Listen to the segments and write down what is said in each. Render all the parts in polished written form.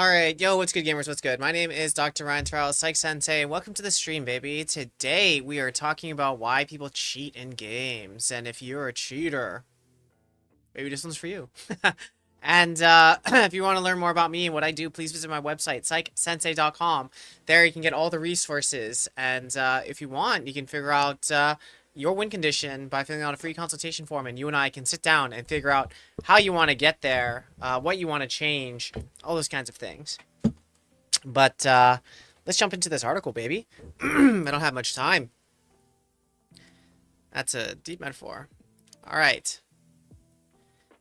Alright, yo, what's good, gamers? What's good? My name is Dr. Ryan Terrell, Psych Sensei, and welcome to the stream, baby. Today, we are talking about why people cheat in games, and if you're a cheater, maybe this one's for you. And, if you want to learn more about me and what I do, please visit my website, psychsensei.com. There you can get all the resources, and, if you want, you can figure out, your win condition by filling out a free consultation form, and you and I can sit down and figure out how you want to get there, what you want to change, all those kinds of things. But let's jump into this article, baby. I don't have much time. That's a deep metaphor. All right.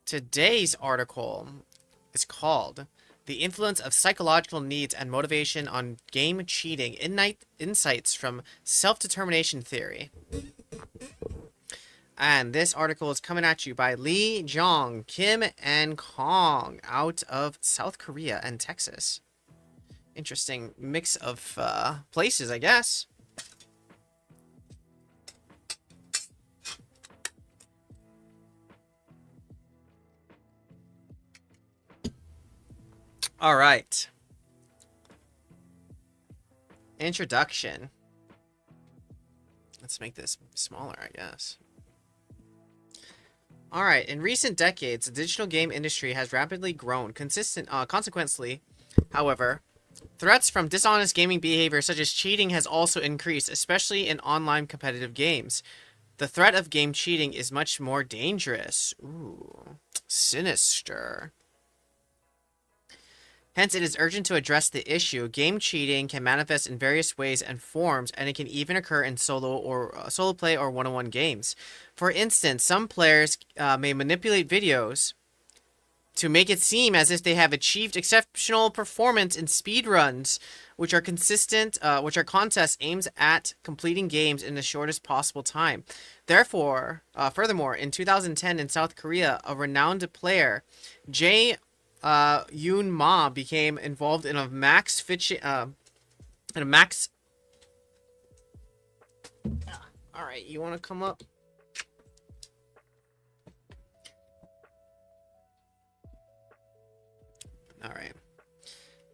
Today's article is called "The Influence of Psychological Needs and Motivation on Game Cheating: Insights from Self-Determination Theory." And this article is coming at you by Lee Jong, Kim, and Kong out of South Korea and Texas. Interesting mix of places, I guess. All right. Introduction. Let's make this smaller, I guess. Alright, in recent decades, the digital game industry has rapidly grown. Consequently, however, threats from dishonest gaming behavior such as cheating has also increased, especially in online competitive games. The threat of game cheating is much more dangerous. Ooh, sinister. Hence, it is urgent to address the issue. Game cheating can manifest in various ways and forms, and it can even occur in solo play or one-on-one games. For instance, some players may manipulate videos to make it seem as if they have achieved exceptional performance in speedruns, which are contests aimed at completing games in the shortest possible time. Therefore, furthermore, in 2010 in South Korea, a renowned player, Yoon Ma, became involved in a max fishing. All right, you want to come up? All right.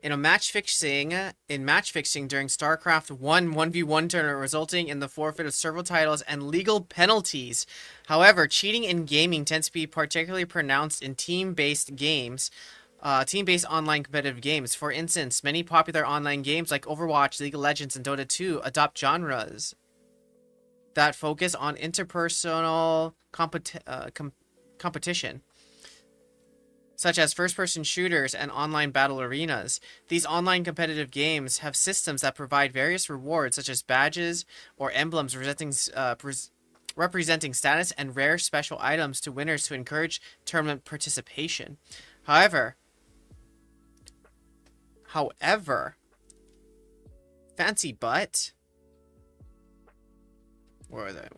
In match fixing during StarCraft 1 1v1 tournament, resulting in the forfeit of several titles and legal penalties. However, cheating in gaming tends to be particularly pronounced in team-based online competitive games. For instance, many popular online games like Overwatch, League of Legends, and Dota 2 adopt genres that focus on interpersonal competition, such as first-person shooters and online battle arenas. These online competitive games have systems that provide various rewards, such as badges or emblems representing status and rare special items to winners to encourage tournament participation. However, fancy butt. Where are they?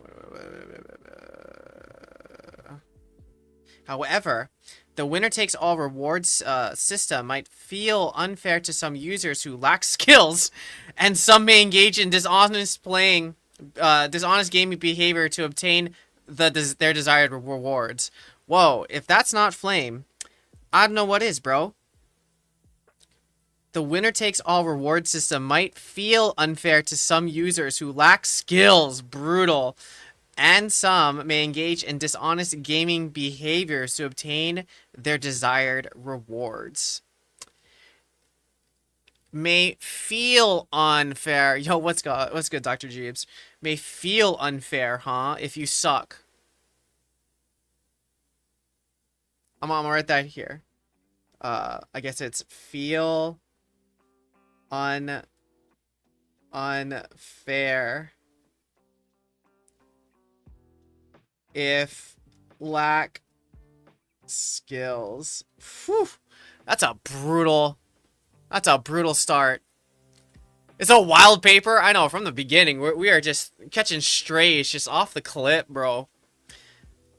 However, the winner-takes-all rewards system might feel unfair to some users who lack skills, and some may engage in dishonest gaming behavior to obtain their desired rewards. Whoa, if that's not flame, I don't know what is, bro. The winner-takes-all reward system might feel unfair to some users who lack skills. Brutal. And some may engage in dishonest gaming behaviors to obtain their desired rewards. May feel unfair. Yo, what's good, Dr. Jeebs? May feel unfair, huh? If you suck. I'm gonna write that here. I guess it's feel unfair if lack skills. Whew. That's a brutal start. It's a wild paper. I know from the beginning we are just catching strays just off the clip, bro.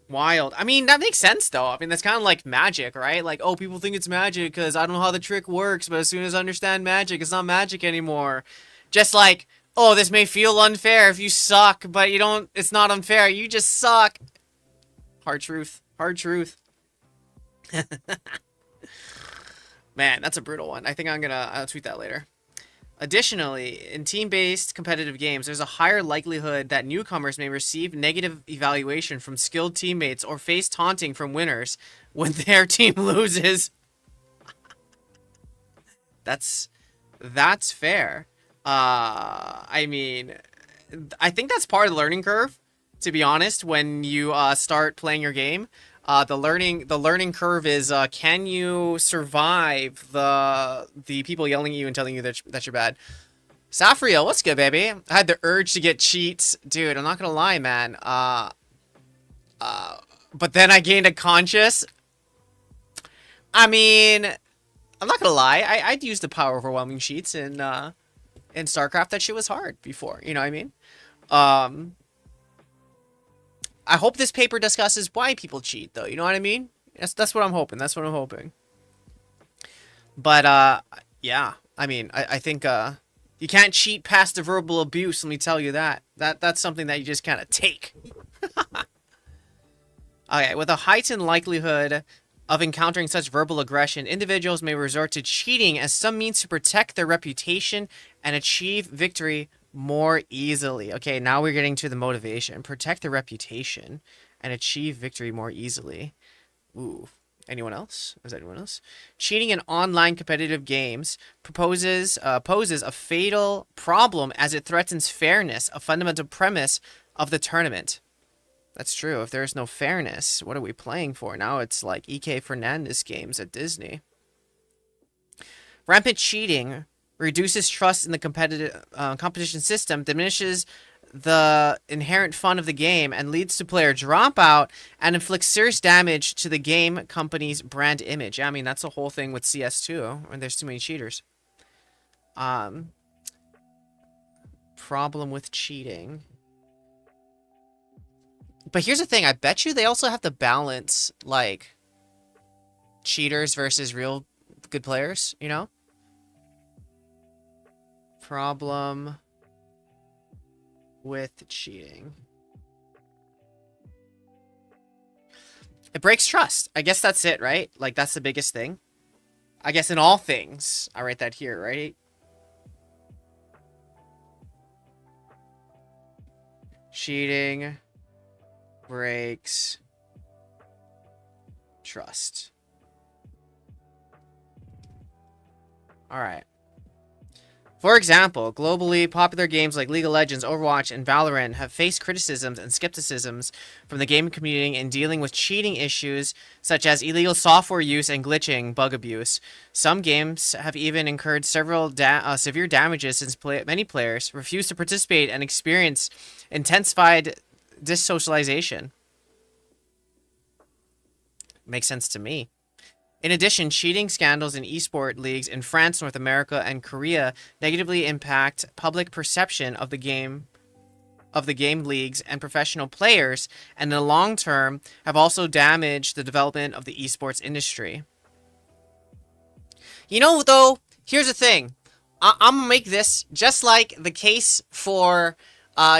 Wild. I mean, that makes sense, though. I mean, that's kind of like magic, right? Like, oh, people think it's magic because I don't know how the trick works, but as soon as I understand magic, it's not magic anymore. Just like, oh, this may feel unfair if you suck, but you don't, it's not unfair. You just suck. Hard truth. Hard truth. Man, that's a brutal one. I think I'll tweet that later. Additionally, in team-based competitive games, there's a higher likelihood that newcomers may receive negative evaluation from skilled teammates or face taunting from winners when their team loses. That's fair. I mean, I think that's part of the learning curve, to be honest, when you start playing your game. The learning curve is can you survive the people yelling at you and telling you that you're bad. Safriel, what's good, baby? I had the urge to get cheats, dude. I'm not gonna lie, man. But then I gained a conscious. I mean, I'm not gonna lie. I'd use the power overwhelming cheats in StarCraft. That shit was hard before. You know what I mean? Um, I hope this paper discusses why people cheat, though. You know what I mean? That's what I'm hoping. That's what I'm hoping. But yeah. I mean, I think you can't cheat past the verbal abuse. Let me tell you that. That's something that you just kind of take. Okay, with a heightened likelihood of encountering such verbal aggression, individuals may resort to cheating as some means to protect their reputation and achieve victory more easily. Okay, now we're getting to the motivation. Protect their reputation and achieve victory more easily. Ooh. Anyone else? Is anyone else? Cheating in online competitive games poses a fatal problem as it threatens fairness, a fundamental premise of the tournament. That's true. If there's no fairness, what are we playing for? Now it's like E.K. Fernandez games at Disney. Rampant cheating reduces trust in the competitive competition system, diminishes the inherent fun of the game, and leads to player dropout and inflicts serious damage to the game company's brand image. Yeah, I mean, that's the whole thing with CS2, when there's too many cheaters. Problem with cheating. But here's the thing, I bet you they also have to balance, like, cheaters versus real good players, you know? Problem with cheating. It breaks trust. I guess that's it, right? Like, that's the biggest thing. I guess in all things. I write that here, right? Cheating breaks trust. Alright. For example, globally popular games like League of Legends, Overwatch, and Valorant have faced criticisms and skepticisms from the gaming community in dealing with cheating issues such as illegal software use and glitching bug abuse. Some games have even incurred several severe damages since many players refuse to participate and experience intensified dissocialization. Makes sense to me. In addition, cheating scandals in esport leagues in France, North America, and Korea negatively impact public perception of the game leagues and professional players, and in the long term have also damaged the development of the esports industry. You know, though, here's the thing. I'm gonna make this just like the case for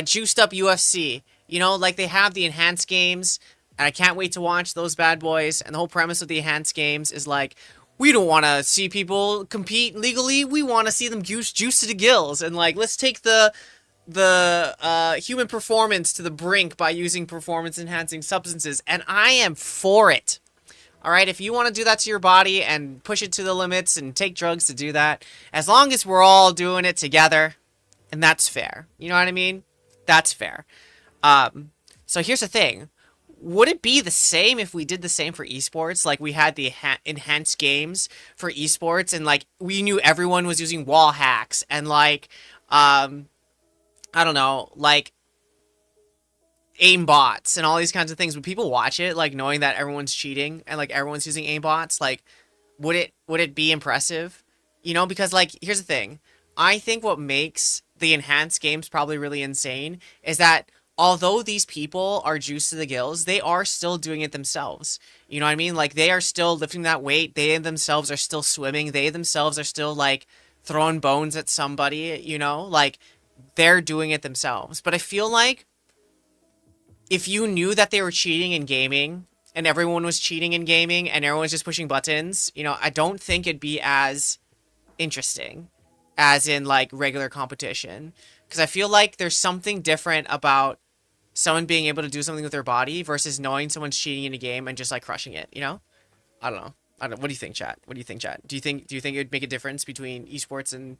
Juiced Up UFC. You know, like they have the enhanced games, and I can't wait to watch those bad boys. And the whole premise of the enhanced games is like, we don't want to see people compete legally. We want to see them juice to the gills. And like, let's take the human performance to the brink by using performance enhancing substances. And I am for it. All right, if you want to do that to your body and push it to the limits and take drugs to do that, as long as we're all doing it together, and that's fair. You know what I mean? That's fair. So here's the thing. Would it be the same if we did the same for esports? Like, we had the enhanced games for esports, and, like, we knew everyone was using wall hacks, and, like, I don't know, like, aimbots and all these kinds of things. Would people watch it, like, knowing that everyone's cheating and, like, everyone's using aimbots? Like, would it be impressive? You know, because, like, here's the thing. I think what makes the enhanced games probably really insane is that although these people are juiced to the gills, they are still doing it themselves. You know what I mean? Like, they are still lifting that weight. They themselves are still swimming. They themselves are still, like, throwing bones at somebody, you know? Like, they're doing it themselves. But I feel like if you knew that they were cheating in gaming and everyone was cheating in gaming and everyone was just pushing buttons, I don't think it'd be as interesting as in like regular competition. Because I feel like there's something different about someone being able to do something with their body versus knowing someone's cheating in a game and just like crushing it, I don't know. I don't. What do you think, chat? What do you think, chat? Do you think it would make a difference between esports and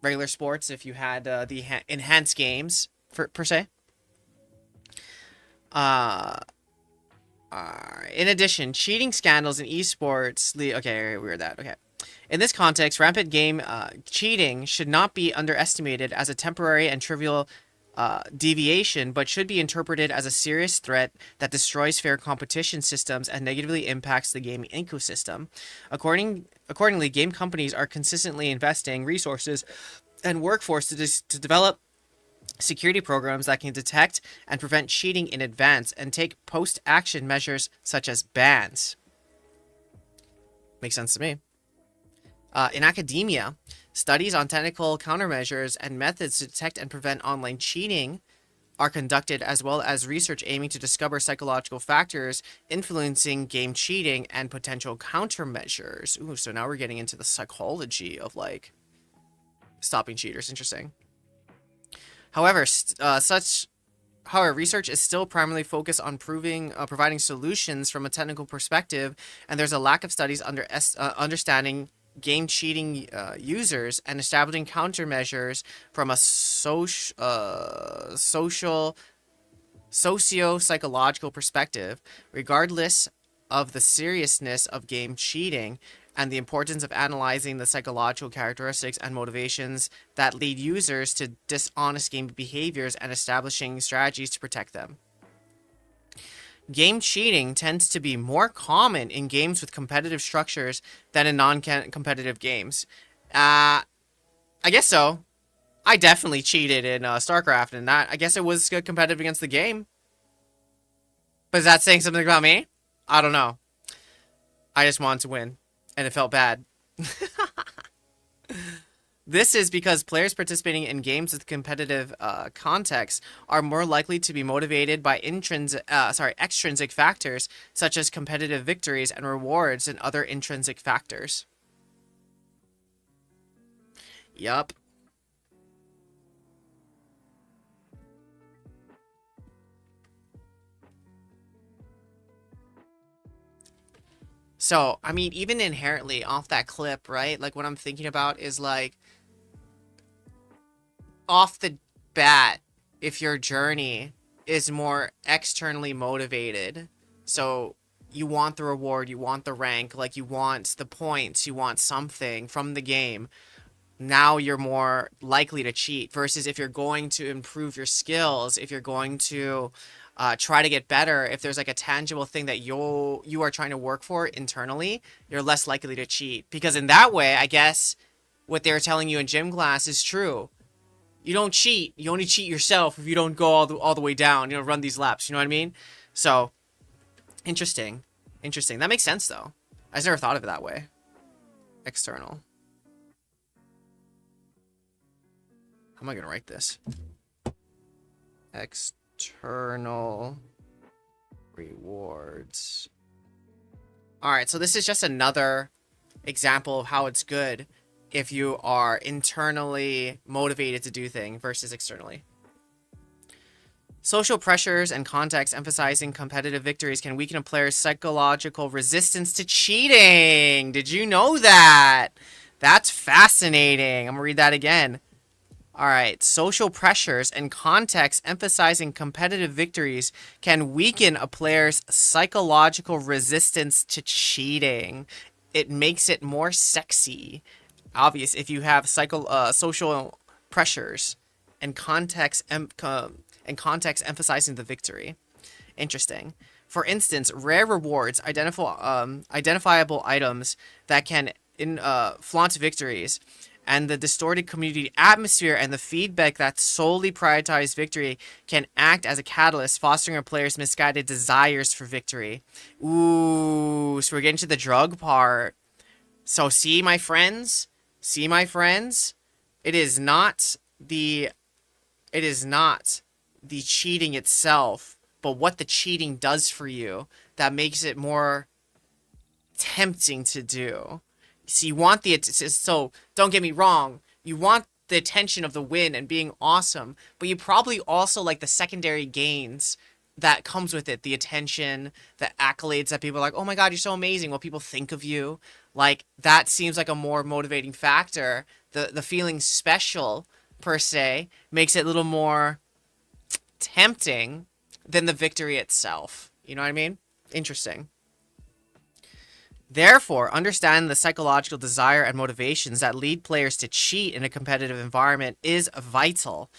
regular sports if you had the enhanced games per se? Uh, in addition, cheating scandals in esports. Okay, we heard that. Okay. In this context, rampant game cheating should not be underestimated as a temporary and trivial deviation, but should be interpreted as a serious threat that destroys fair competition systems and negatively impacts the gaming ecosystem. Accordingly, game companies are consistently investing resources and workforce to develop security programs that can detect and prevent cheating in advance and take post-action measures such as bans. Makes sense to me. In academia, studies on technical countermeasures and methods to detect and prevent online cheating are conducted, as well as research aiming to discover psychological factors influencing game cheating and potential countermeasures. Ooh, so now we're getting into the psychology of like stopping cheaters. Interesting. However, research is still primarily focused on providing solutions from a technical perspective, and there's a lack of studies understanding game cheating users and establishing countermeasures from a socio-psychological perspective. Regardless of the seriousness of game cheating and the importance of analyzing the psychological characteristics and motivations that lead users to dishonest game behaviors and establishing strategies to protect them. Game cheating tends to be more common in games with competitive structures than in non-competitive games. I guess so. I definitely cheated in StarCraft, and that I guess it was competitive against the game. But is that saying something about me? I don't know. I just wanted to win, and it felt bad. This is because players participating in games with competitive context are more likely to be motivated by extrinsic factors such as competitive victories and rewards and other intrinsic factors. Yup. So, I mean, even inherently off that clip, right? Like, what I'm thinking about is like, off the bat, if your journey is more externally motivated, so you want the reward, you want the rank, like you want the points, you want something from the game, now you're more likely to cheat versus if you're going to improve your skills, if you're going to try to get better, if there's like a tangible thing that you are trying to work for internally, you're less likely to cheat. Because in that way, I guess what they were telling you in gym class is true. You don't cheat. You only cheat yourself if you don't go all the way down. Run these laps. You know what I mean? So, interesting. Interesting. That makes sense, though. I just never thought of it that way. External. How am I going to write this? External rewards. Alright, so this is just another example of how it's good if you are internally motivated to do things versus externally. Social pressures and context emphasizing competitive victories can weaken a player's psychological resistance to cheating. Did you know that? That's fascinating. I'm going to read that again. All right. Social pressures and context emphasizing competitive victories can weaken a player's psychological resistance to cheating. It makes it more sexy. Obvious if you have social pressures and context emphasizing the victory. Interesting. For instance, rare rewards, identifiable items that can flaunt victories, and the distorted community atmosphere and the feedback that solely prioritize victory can act as a catalyst, fostering a player's misguided desires for victory. Ooh, so we're getting to the drug part. So see, my friends? See, my friends? It is not the cheating itself, but what the cheating does for you that makes it more tempting to do. So you want so don't get me wrong, you want the attention of the win and being awesome, but you probably also like the secondary gains that comes with it, the attention, the accolades that people are like, oh my god, you're so amazing, what people think of you. Like that seems like a more motivating factor. The feeling special per se makes it a little more tempting than the victory itself. You know what I mean? Interesting. Therefore, understanding the psychological desire and motivations that lead players to cheat in a competitive environment is vital.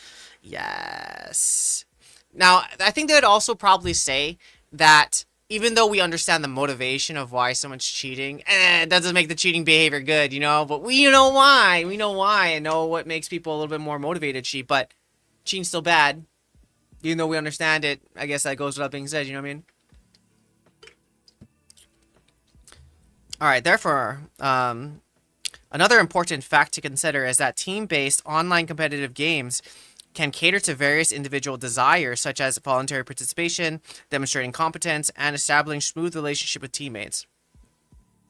Yes. Now, I think they would also probably say that even though we understand the motivation of why someone's cheating, it doesn't make the cheating behavior good, you know? But we know why. We know why and know what makes people a little bit more motivated to cheat. But cheating's still bad. Even though we understand it, I guess that goes without being said, you know what I mean? Alright, therefore, another important fact to consider is that team-based online competitive games can cater to various individual desires, such as voluntary participation, demonstrating competence, and establishing smooth relationship with teammates.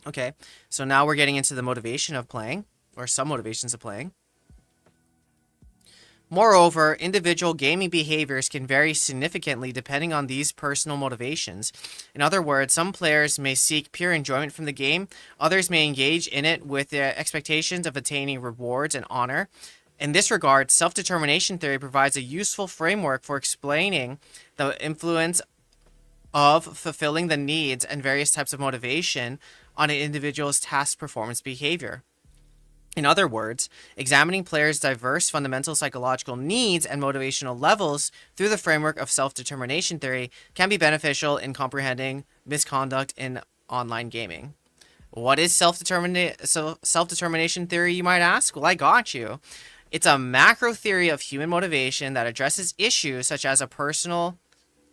Okay, so now we're getting into the motivation of playing, or some motivations of playing. Moreover, individual gaming behaviors can vary significantly depending on these personal motivations. In other words, some players may seek pure enjoyment from the game, others may engage in it with the expectations of attaining rewards and honor. In this regard, self-determination theory provides a useful framework for explaining the influence of fulfilling the needs and various types of motivation on an individual's task performance behavior. In other words, examining players' diverse fundamental psychological needs and motivational levels through the framework of self-determination theory can be beneficial in comprehending misconduct in online gaming. What is self-determination theory, you might ask? Well, I got you. It's a macro theory of human motivation that addresses issues such as personal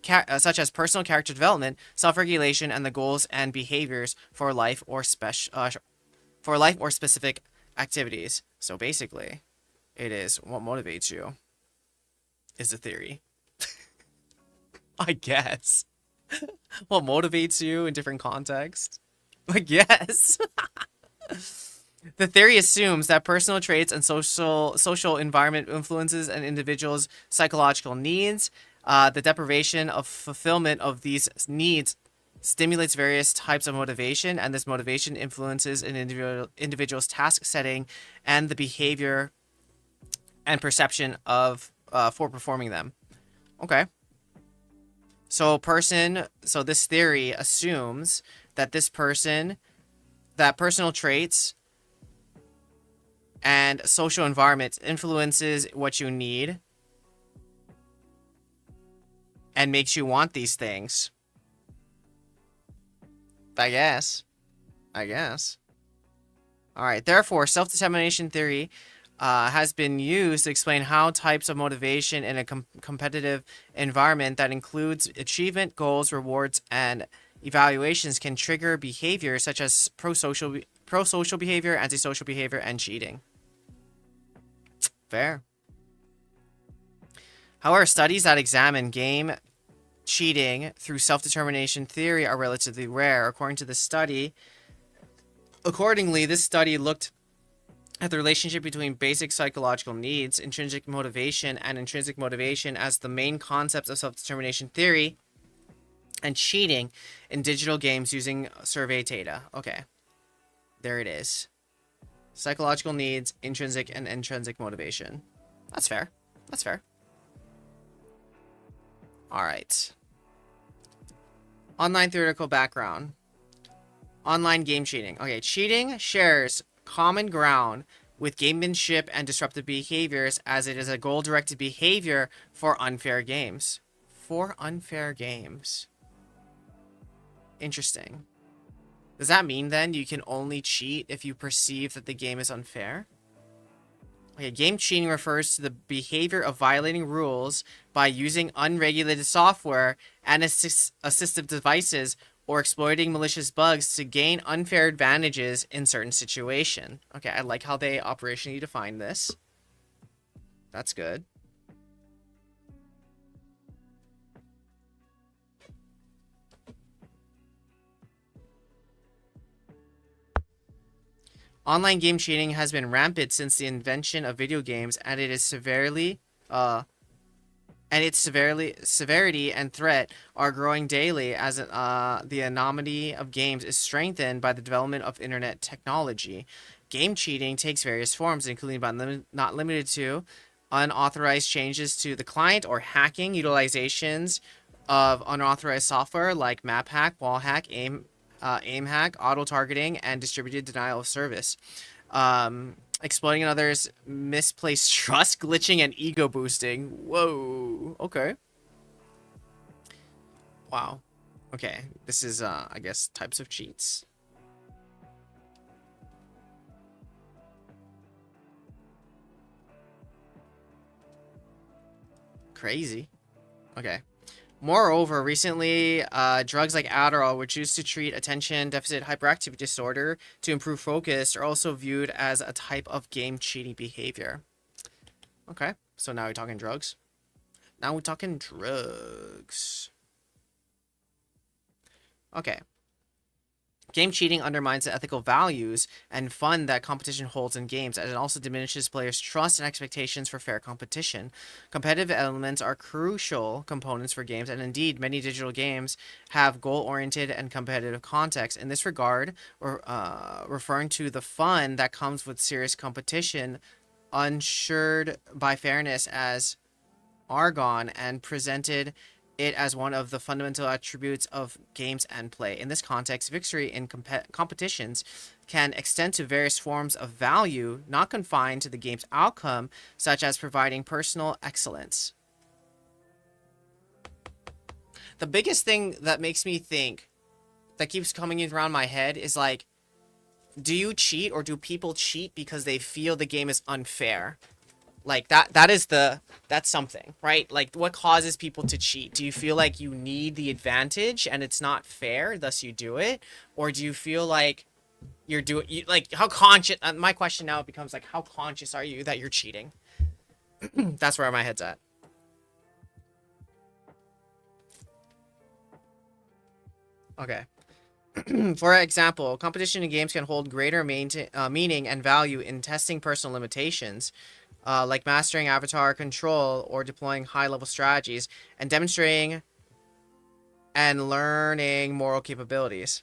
character development, self-regulation, and the goals and behaviors for life or specific activities. So basically, it is what motivates you is the theory. I guess. What motivates you in different contexts? I guess. The theory assumes that personal traits and social environment influences an individual's psychological needs. The deprivation of fulfillment of these needs stimulates various types of motivation, and this motivation influences an individual's task setting and the behavior and perception of for performing them. Okay. So this theory assumes that that personal traits and social environment influences what you need and makes you want these things. I guess. Alright, therefore, self-determination theory has been used to explain how types of motivation in a competitive environment that includes achievement, goals, rewards, and evaluations can trigger behavior such as pro-social behavior, antisocial behavior, and cheating. Fair. However, studies that examine game cheating through self-determination theory are relatively rare. Accordingly, this study looked at the relationship between basic psychological needs, intrinsic motivation, and intrinsic motivation as the main concepts of self-determination theory and cheating in digital games using survey data. Okay. There it is. Psychological needs, intrinsic and intrinsic motivation. That's fair. Alright. Online theoretical background. Online game cheating. Okay, cheating shares common ground with gamemanship and disruptive behaviors as it is a goal-directed behavior for unfair games. Interesting. Does that mean then you can only cheat if you perceive that the game is unfair? Okay, game cheating refers to the behavior of violating rules by using unregulated software and assistive devices or exploiting malicious bugs to gain unfair advantages in certain situations. Okay, I like how they operationally define this. That's good. Online game cheating has been rampant since the invention of video games, and it is severity and threat are growing daily as the anonymity of games is strengthened by the development of internet technology. Game cheating takes various forms, including but not limited to unauthorized changes to the client or hacking, utilizations of unauthorized software like map hack, wall hack, aim hack, auto targeting, and distributed denial of service. Exploiting others' misplaced trust, glitching, and ego boosting. Whoa. Okay. Wow. Okay. This is, I guess, types of cheats. Crazy. Okay. Moreover, recently, drugs like Adderall, which used to treat attention deficit hyperactivity disorder to improve focus, are also viewed as a type of game cheating behavior. Okay, so now we're talking drugs. Now we're talking drugs. Okay. Game cheating undermines the ethical values and fun that competition holds in games, as it also diminishes players' trust and expectations for fair competition. Competitive elements are crucial components for games, and indeed, many digital games have goal-oriented and competitive context. In this regard, referring to the fun that comes with serious competition, unssured by fairness as Argon and presented it as one of the fundamental attributes of games and play. In this context, victory in competitions can extend to various forms of value, not confined to the game's outcome, such as providing personal excellence. The biggest thing that makes me think, that keeps coming around my head, is like, do you cheat or do people cheat because they feel the game is unfair? Like that's something, right? Like, what causes people to cheat? Do you feel like you need the advantage and it's not fair, thus you do it? Or do you feel like you're doing, like, how conscious, my question now becomes like, how conscious are you that you're cheating? That's where my head's at. Okay. For example, competition in games can hold greater meaning and value in testing personal limitations, like mastering avatar control or deploying high-level strategies, and demonstrating and learning moral capabilities.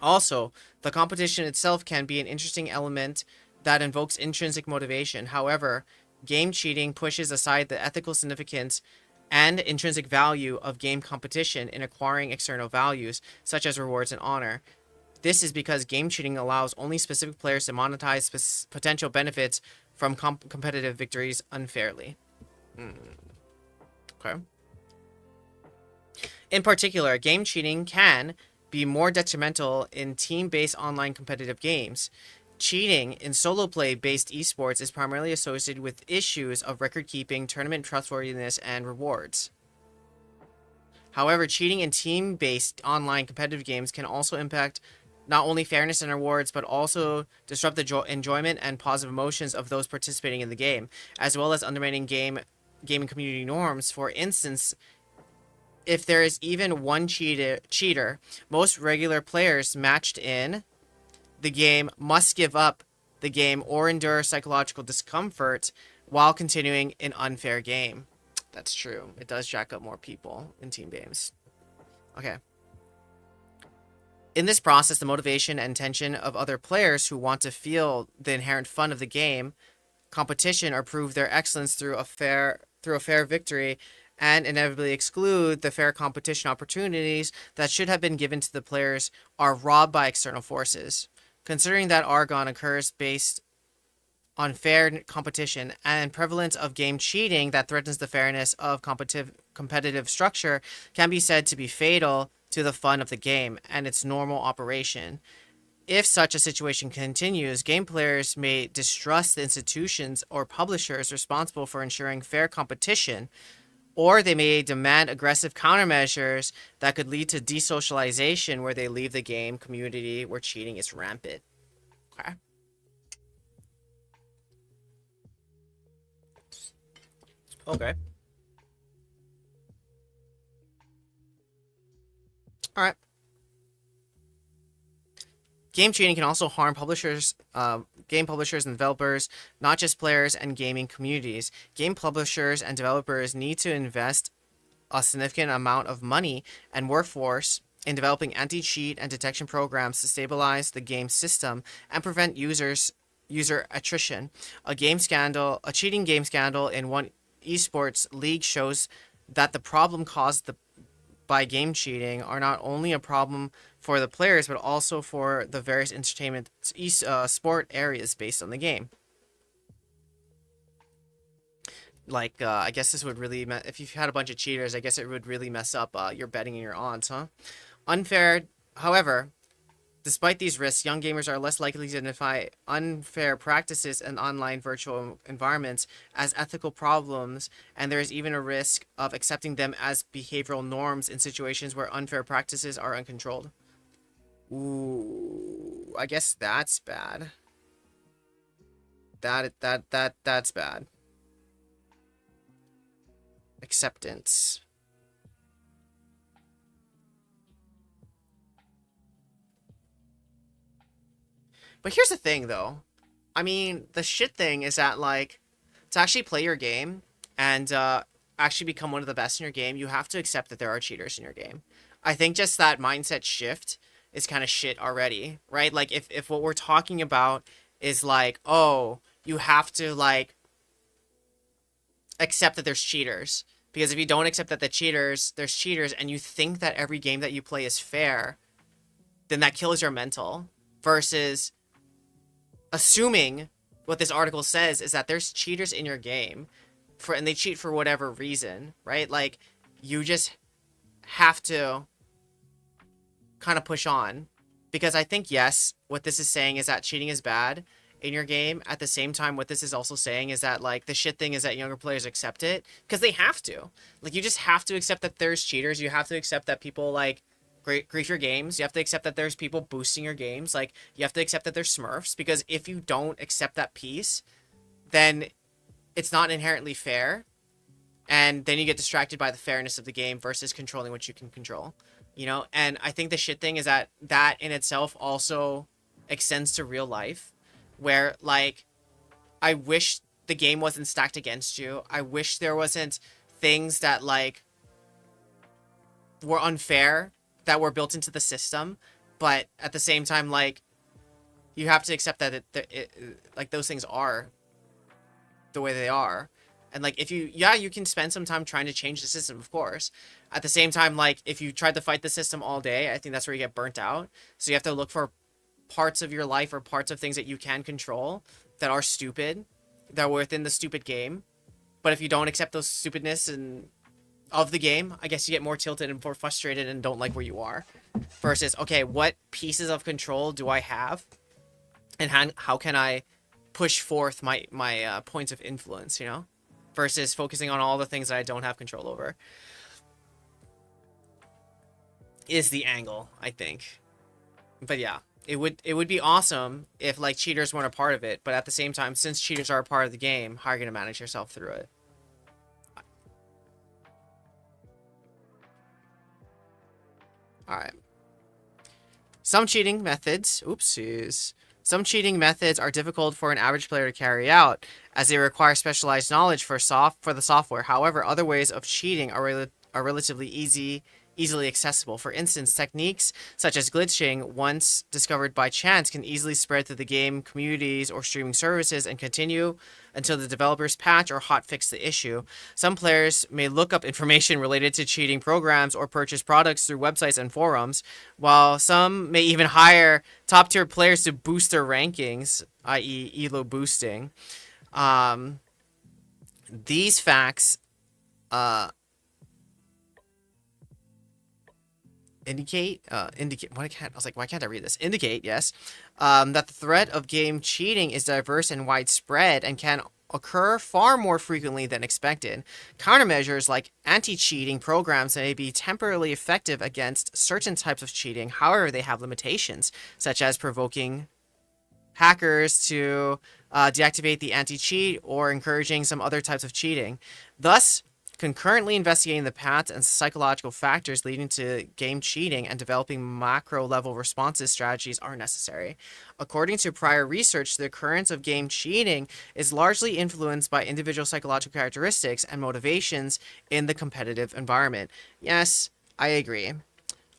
Also, the competition itself can be an interesting element that invokes intrinsic motivation. However, game cheating pushes aside the ethical significance and intrinsic value of game competition in acquiring external values, such as rewards and honor. This is because game cheating allows only specific players to monetize potential benefits from competitive victories unfairly. Okay. In particular, game cheating can be more detrimental in team-based online competitive games. Cheating in solo play-based esports is primarily associated with issues of record-keeping, tournament trustworthiness, and rewards. However, cheating in team-based online competitive games can also impact not only fairness and rewards, but also disrupt the enjoyment and positive emotions of those participating in the game, as well as undermining gaming community norms. For instance, if there is even one cheater, most regular players matched in the game must give up the game or endure psychological discomfort while continuing an unfair game. That's true. It does jack up more people in team games. Okay. In this process, the motivation and tension of other players who want to feel the inherent fun of the game, competition, or prove their excellence through a fair victory, and inevitably exclude the fair competition opportunities that should have been given to the players, are robbed by external forces. Considering that Argon occurs based on fair competition and prevalence of game cheating that threatens the fairness of competitive structure, can be said to be fatal to the fun of the game and its normal operation. If such a situation continues, game players may distrust the institutions or publishers responsible for ensuring fair competition, or they may demand aggressive countermeasures that could lead to desocialization, where they leave the game community where cheating is rampant. Okay. Okay. All right. Game cheating can also harm game publishers and developers, not just players and gaming communities. Game publishers and developers need to invest a significant amount of money and workforce in developing anti-cheat and detection programs to stabilize the game system and prevent user attrition. A cheating game scandal in one esports league shows that the problem caused by game cheating are not only a problem for the players but also for the various entertainment sport areas based on the game. Like, I guess this would really if you've had a bunch of cheaters, I guess it would really mess up your betting and your odds, huh? Unfair, however, despite these risks, young gamers are less likely to identify unfair practices in online virtual environments as ethical problems, and there is even a risk of accepting them as behavioral norms in situations where unfair practices are uncontrolled. Ooh, I guess that's bad. That's bad. Acceptance. But here's the thing, though. I mean, the shit thing is that, like, to actually play your game and actually become one of the best in your game, you have to accept that there are cheaters in your game. I think just that mindset shift is kind of shit already, right? Like, if what we're talking about is like, oh, you have to, like, accept that there's cheaters. Because if you don't accept that there's cheaters, and you think that every game that you play is fair, then that kills your mental. Versus assuming what this article says is that there's cheaters in your game and they cheat for whatever reason, right? Like, you just have to kind of push on, because I think, yes, what this is saying is that cheating is bad in your game. At the same time, what this is also saying is that, like, the shit thing is that younger players accept it because they have to. Like, you just have to accept that there's cheaters. You have to accept that people, like, grief your games. You have to accept that there's people boosting your games. Like, you have to accept that there's smurfs, because if you don't accept that piece, then it's not inherently fair, and then you get distracted by the fairness of the game versus controlling what you can control, you know? And I think the shit thing is that that in itself also extends to real life, where, like, I wish the game wasn't stacked against you. I wish there wasn't things that, like, were unfair that were built into the system, but at the same time, like, you have to accept that like, those things are the way they are. And, like, if you can spend some time trying to change the system, of course. At the same time, like, if you tried to fight the system all day, I think that's where you get burnt out. So you have to look for parts of your life or parts of things that you can control that are stupid, that are within the stupid game. But if you don't accept those stupidness and of the game, I guess you get more tilted and more frustrated and don't like where you are. Versus, okay, what pieces of control do I have, and how can I push forth my points of influence, you know? Versus focusing on all the things that I don't have control over is the angle, I think. But yeah, it would be awesome if, like, cheaters weren't a part of it, but at the same time, since cheaters are a part of the game, how are you going to manage yourself through it? Alright. Some cheating methods are difficult for an average player to carry out, as they require specialized knowledge for the software. However, other ways of cheating are relatively easily accessible. For instance, techniques such as glitching, once discovered by chance, can easily spread through the game communities or streaming services and continue until the developers patch or hotfix the issue. Some players may look up information related to cheating programs or purchase products through websites and forums, while some may even hire top-tier players to boost their rankings, i.e. elo boosting. These facts indicate why can't I read this? Indicate, yes, that the threat of game cheating is diverse and widespread and can occur far more frequently than expected. Countermeasures like anti-cheating programs may be temporarily effective against certain types of cheating. However, they have limitations, such as provoking hackers to deactivate the anti-cheat or encouraging some other types of cheating. Thus, Concurrently investigating the paths and psychological factors leading to game cheating and developing macro-level responses strategies are necessary. According to prior research, the occurrence of game cheating is largely influenced by individual psychological characteristics and motivations in the competitive environment. Yes, I agree.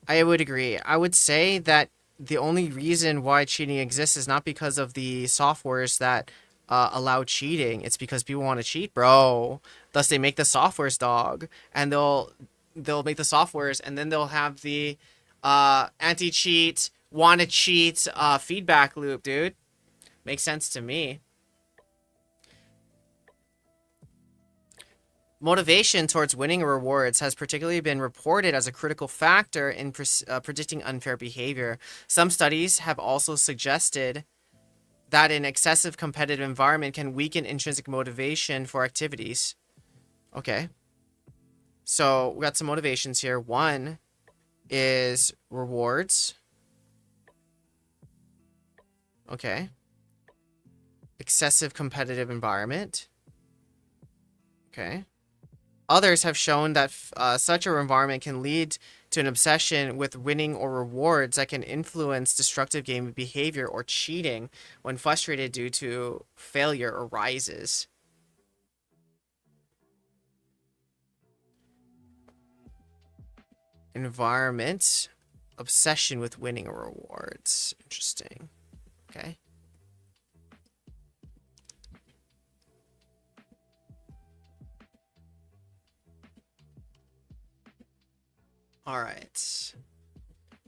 I would agree. I would say that the only reason why cheating exists is not because of the softwares that allow cheating. It's because people want to cheat, bro. Thus, they make the softwares, dog, and they'll make the softwares, and then they'll have the anti-cheat, want to cheat feedback loop, dude. Makes sense to me. Motivation towards winning rewards has particularly been reported as a critical factor in predicting unfair behavior. Some studies have also suggested that an excessive competitive environment can weaken intrinsic motivation for activities. Okay. So we got some motivations here. One is rewards. Okay. Excessive competitive environment. Okay. Others have shown that such an environment can lead to an obsession with winning or rewards that can influence destructive game behavior or cheating when frustrated due to failure arises. Environment, obsession with winning or rewards. Interesting. Okay. All right.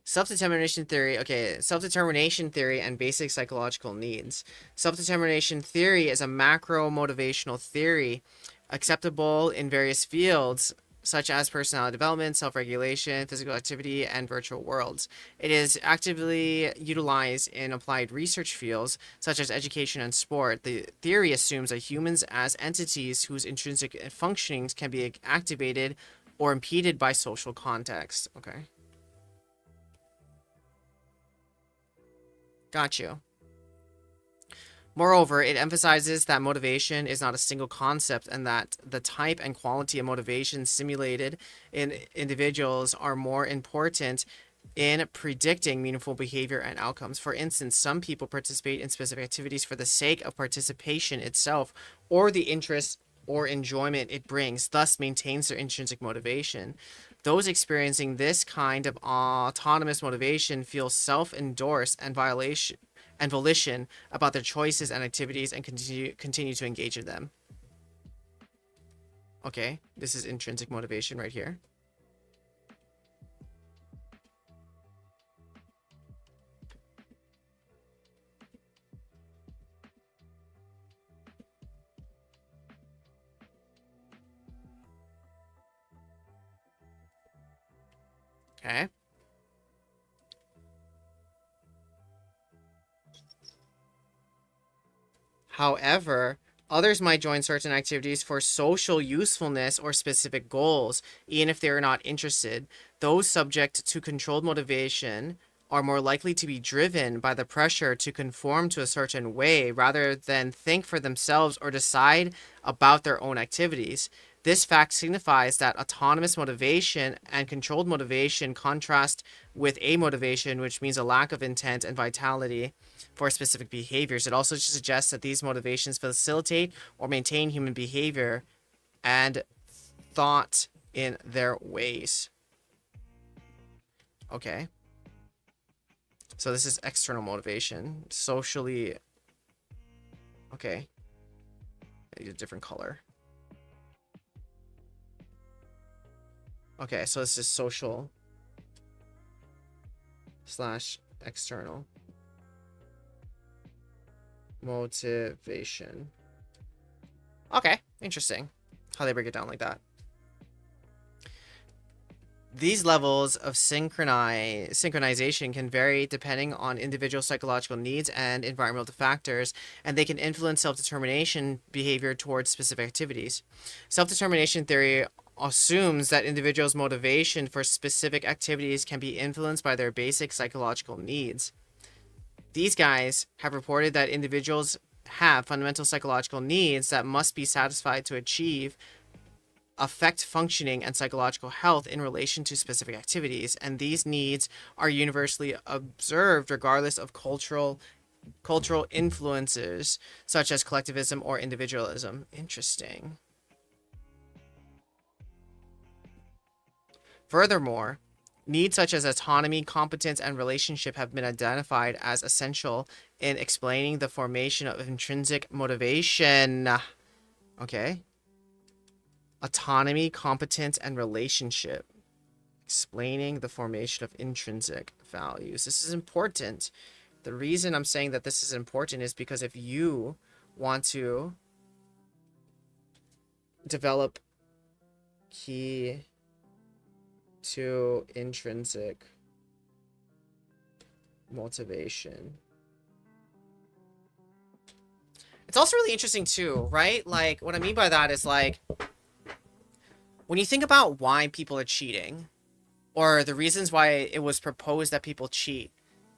Self-determination theory. Okay, self-determination theory and basic psychological needs. Self-determination theory is a macro motivational theory acceptable in various fields such as personality development, self-regulation, physical activity, and virtual worlds. It is actively utilized in applied research fields such as education and sport. The theory assumes that humans as entities whose intrinsic functionings can be activated or impeded by social context. Okay. Got you. Moreover, it emphasizes that motivation is not a single concept and that the type and quality of motivation simulated in individuals are more important in predicting meaningful behavior and outcomes. For instance, some people participate in specific activities for the sake of participation itself or the interest or enjoyment it brings, thus maintains their intrinsic motivation. Those experiencing this kind of autonomous motivation feel self-endorsed and volition about their choices and activities and continue to engage in them. Okay, this is intrinsic motivation right here. Okay. However, others might join certain activities for social usefulness or specific goals, even if they are not interested. Those subject to controlled motivation are more likely to be driven by the pressure to conform to a certain way rather than think for themselves or decide about their own activities. This fact signifies that autonomous motivation and controlled motivation contrast with amotivation, which means a lack of intent and vitality for specific behaviors. It also suggests that these motivations facilitate or maintain human behavior and thought in their ways. Okay. So this is external motivation. Socially. Okay. I need a different color. Okay, so this is social / external motivation. Okay, interesting how they break it down like that. These levels of synchronization can vary depending on individual psychological needs and environmental factors, and they can influence self-determination behavior towards specific activities. Self-determination theory assumes that individuals' motivation for specific activities can be influenced by their basic psychological needs. These guys have reported that individuals have fundamental psychological needs that must be satisfied to achieve affect functioning and psychological health in relation to specific activities, and these needs are universally observed regardless of cultural influences such as collectivism or individualism. Interesting. Furthermore, needs such as autonomy, competence, and relationship have been identified as essential in explaining the formation of intrinsic motivation. Okay. Autonomy, competence, and relationship. Explaining the formation of intrinsic values. This is important. The reason I'm saying that this is important is because if you want to develop key to intrinsic motivation. It's also really interesting too, right? Like, what I mean by that is like, when you think about why people are cheating, or the reasons why it was proposed that people cheat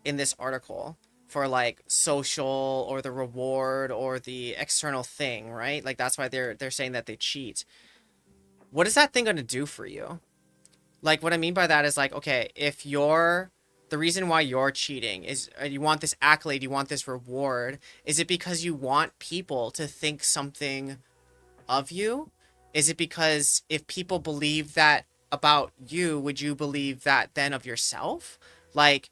in this article for like social or the reward or the external thing, right? Like that's why they're saying that they cheat. What is that thing going to do for you? Like, what I mean by that is like, okay, if you're, the reason why you're cheating is you want this accolade, you want this reward. Is it because you want people to think something of you? Is it because if people believe that about you, would you believe that then of yourself? Like,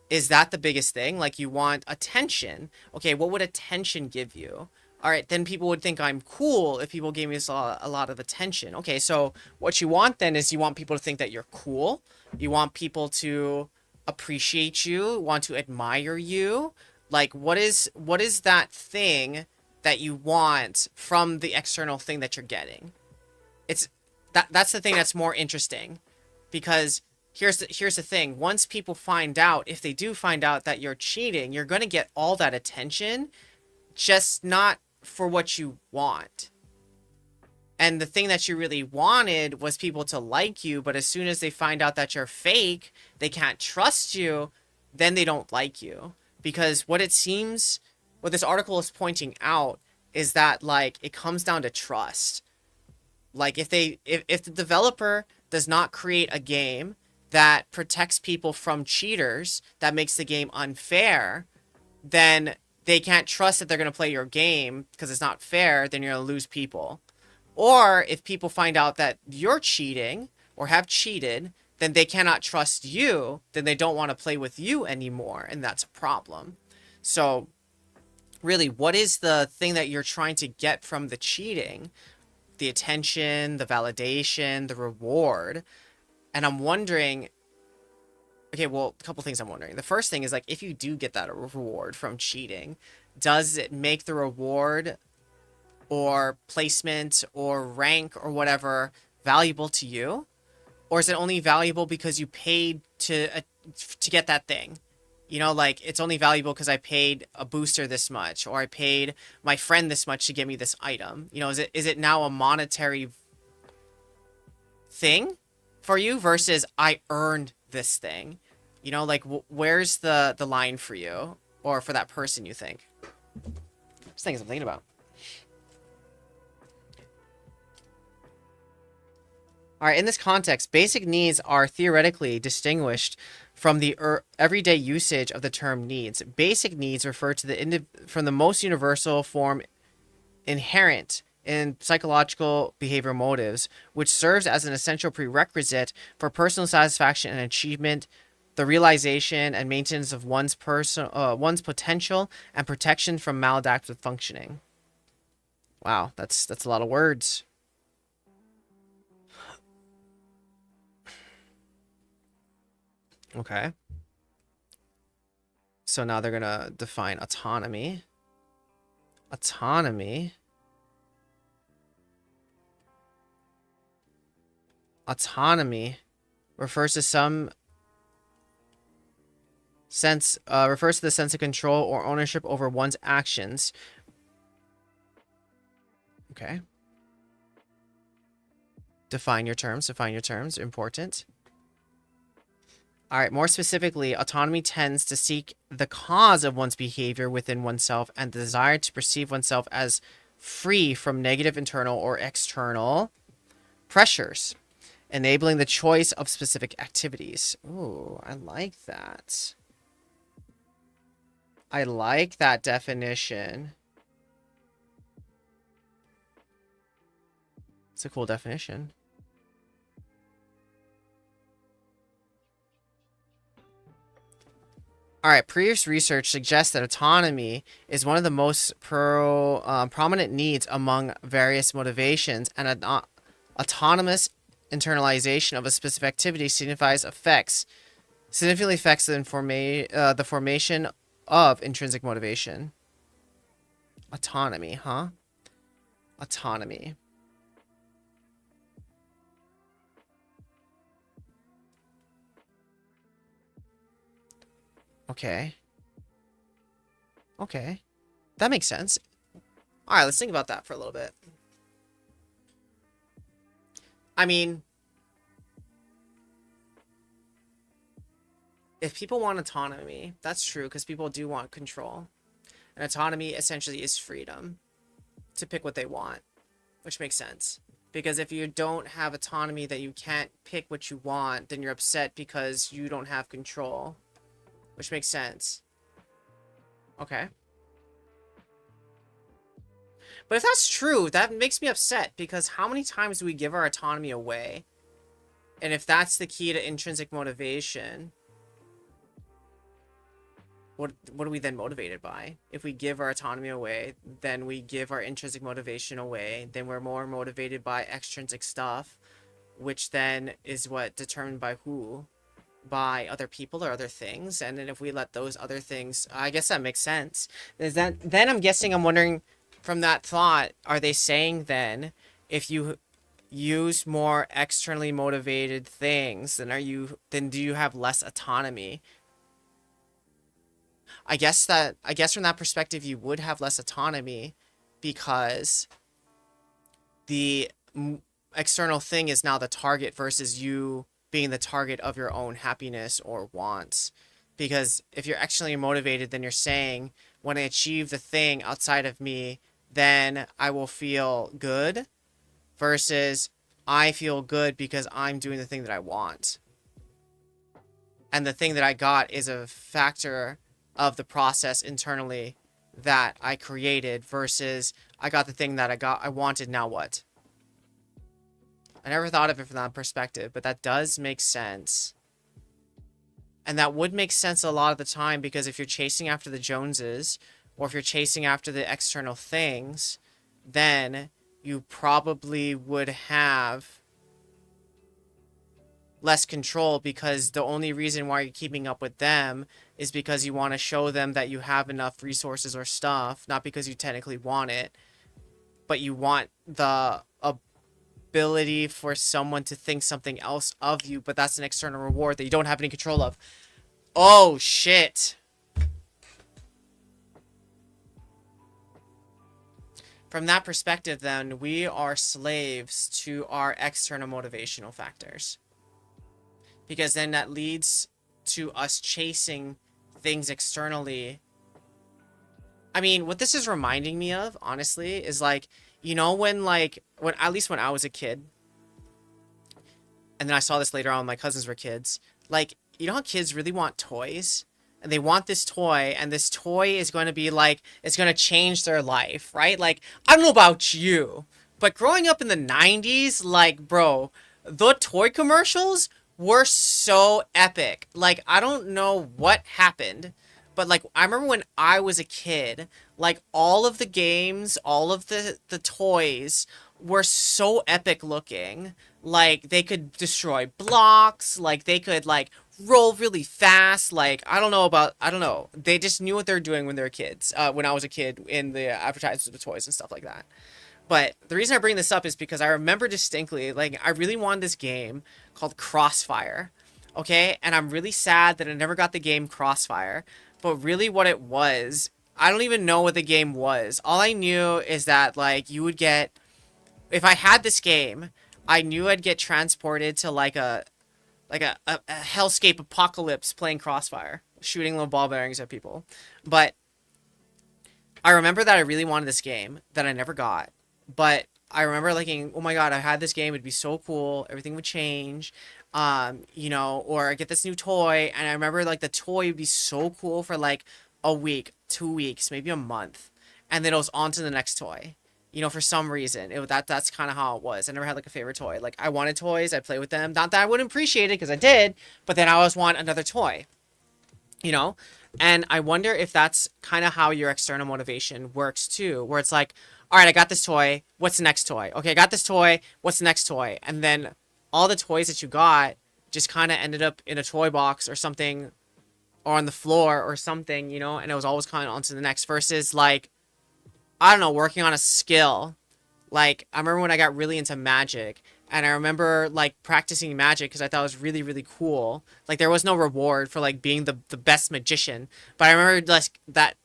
is that the biggest thing? Like, you want attention. Okay, what would attention give you? All right, then people would think I'm cool if people gave me a lot of attention. Okay, so what you want then is you want people to think that you're cool. You want people to appreciate you, want to admire you. Like, what is that thing that you want from the external thing that you're getting? It's that's the thing that's more interesting, because here's the thing. Once people find out, if they do find out that you're cheating, you're going to get all that attention, just not for what you want. And the thing that you really wanted was people to like you, but as soon as they find out that you're fake, they can't trust you, then they don't like you. Because what this article is pointing out is that, like, it comes down to trust. Like, if the developer does not create a game that protects people from cheaters, that makes the game unfair, then they can't trust that they're going to play your game because it's not fair, then you're going to lose people. Or if people find out that you're cheating or have cheated, then they cannot trust you, then they don't want to play with you anymore, and that's a problem. So really, what is the thing that you're trying to get from the cheating? The attention, the validation, the reward. And I'm wondering, okay, well, a couple things I'm wondering. The first thing is, like, if you do get that reward from cheating, does it make the reward or placement or rank or whatever valuable to you? Or is it only valuable because you paid to get that thing? You know, like, it's only valuable because I paid a booster this much, or I paid my friend this much to give me this item. You know, is it now a monetary thing for you versus I earned this thing? You know, like, where's the line for you or for that person, you think? Just things I'm thinking about. All right, in this context, basic needs are theoretically distinguished from the everyday usage of the term needs. Basic needs refer to from the most universal form inherent in psychological behavioral motives, which serves as an essential prerequisite for personal satisfaction and achievement, the realization and maintenance of one's potential, and protection from maladaptive functioning. Wow, that's a lot of words. Okay. So now they're going to define autonomy. Autonomy refers to refers to the sense of control or ownership over one's actions. Okay. Define your terms. Important. All right, more specifically, autonomy tends to seek the cause of one's behavior within oneself and the desire to perceive oneself as free from negative internal or external pressures, enabling the choice of specific activities. Ooh, I like that. I like that definition. It's a cool definition. All right, previous research suggests that autonomy is one of the most prominent needs among various motivations, and autonomous internalization of a specific activity significantly affects the formation of intrinsic motivation. Autonomy, huh? Autonomy. Okay. Okay. That makes sense. All right, let's think about that for a little bit. I mean, if people want autonomy, that's true, because people do want control. And autonomy essentially is freedom to pick what they want, which makes sense. Because if you don't have autonomy that you can't pick what you want, then you're upset because you don't have control, which makes sense. Okay. But if that's true, that makes me upset, because how many times do we give our autonomy away? And if that's the key to intrinsic motivation, what are we then motivated by? If we give our autonomy away, then we give our intrinsic motivation away, then we're more motivated by extrinsic stuff, which then is what determined by who? By other people or other things. And then if we let those other things, I guess that makes sense. Is that then I'm wondering from that thought, are they saying then if you use more externally motivated things, then do you have less autonomy? I guess from that perspective you would have less autonomy, because the external thing is now the target versus you being the target of your own happiness or wants. Because if you're externally motivated, then you're saying, when I achieve the thing outside of me, then I will feel good, versus I feel good because I'm doing the thing that I want. And the thing that I got is a factor of the process internally that I created, versus I got the thing that I wanted, now what? I never thought of it from that perspective, but that does make sense. And that would make sense a lot of the time, because if you're chasing after the Joneses, or if you're chasing after the external things, then you probably would have less control, because the only reason why you're keeping up with them is because you want to show them that you have enough resources or stuff, not because you technically want it, but you want the ability for someone to think something else of you, but that's an external reward that you don't have any control of. Oh, shit. From that perspective, then, we are slaves to our external motivational factors. Because then that leads to us chasing things externally. I mean, what this is reminding me of, honestly, is like, you know, when at least when I was a kid, and then I saw this later on when my cousins were kids, like, you know how kids really want toys? And they want this toy, and this toy is going to be like, it's going to change their life, right? Like, I don't know about you, but growing up in the 90s, like, bro, the toy commercials were so epic. Like, I don't know what happened, but like, I remember when I was a kid, like, all of the games, all of the toys were so epic looking. Like, they could destroy blocks, like, they could, like, roll really fast. Like, I don't know. They just knew what they were doing when they were kids, when I was a kid, in the advertisements of the toys and stuff like that. But the reason I bring this up is because I remember distinctly, like, I really wanted this game called Crossfire, okay? And I'm really sad that I never got the game Crossfire, but really what it was, I don't even know what the game was. All I knew is that, like, you would get, if I had this game, I knew I'd get transported to, like a hellscape apocalypse playing Crossfire, shooting little ball bearings at people. But I remember that I really wanted this game that I never got. But I remember thinking, oh my God, I had this game, it'd be so cool, everything would change. You know, or I get this new toy, and I remember like the toy would be so cool for like a week, 2 weeks, maybe a month, and then it was on to the next toy. You know, for some reason, that's kind of how it was. I never had like a favorite toy. Like I wanted toys, I'd play with them. Not that I wouldn't appreciate it because I did, but then I always want another toy. You know, and I wonder if that's kind of how your external motivation works too, where it's like, all right, I got this toy, what's the next toy? Okay, I got this toy, what's the next toy? And then all the toys that you got just kind of ended up in a toy box or something, or on the floor or something, you know, and it was always kind of on to the next, versus like, I don't know, working on a skill. Like, I remember when I got really into magic, and I remember like practicing magic because I thought it was really, really cool. Like, there was no reward for like being the best magician, but I remember like that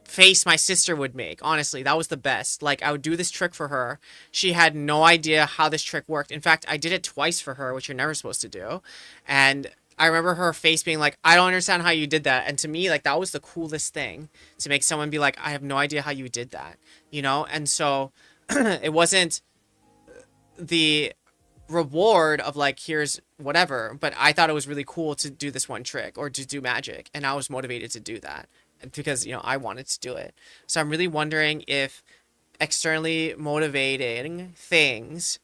face my sister would make. Honestly, that was the best. Like, I would do this trick for her. She had no idea how this trick worked. In fact, I did it twice for her, which you're never supposed to do. And I remember her face being like, I don't understand how you did that. And to me, like, that was the coolest thing, to make someone be like, I have no idea how you did that, you know? And so it wasn't the reward of like, here's whatever, but I thought it was really cool to do this one trick or to do magic, and I was motivated to do that because, you know, I wanted to do it. So I'm really wondering if externally motivating things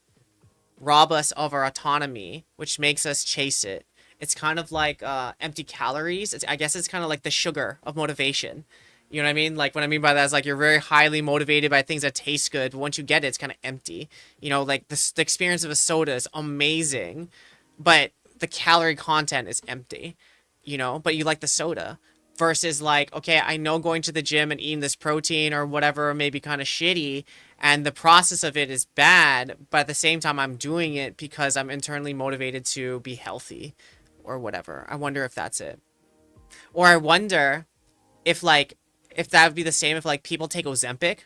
rob us of our autonomy, which makes us chase it. It's kind of like empty calories. I guess it's kind of like the sugar of motivation. You know what I mean? Like, what I mean by that is like, you're very highly motivated by things that taste good, but once you get it, it's kind of empty. You know, like the experience of a soda is amazing, but the calorie content is empty. You know, but you like the soda. Versus like, okay, I know going to the gym and eating this protein or whatever may be kind of shitty, and the process of it is bad, but at the same time, I'm doing it because I'm internally motivated to be healthy or whatever. I wonder if that's it. Or I wonder if like, if that would be the same if like people take Ozempic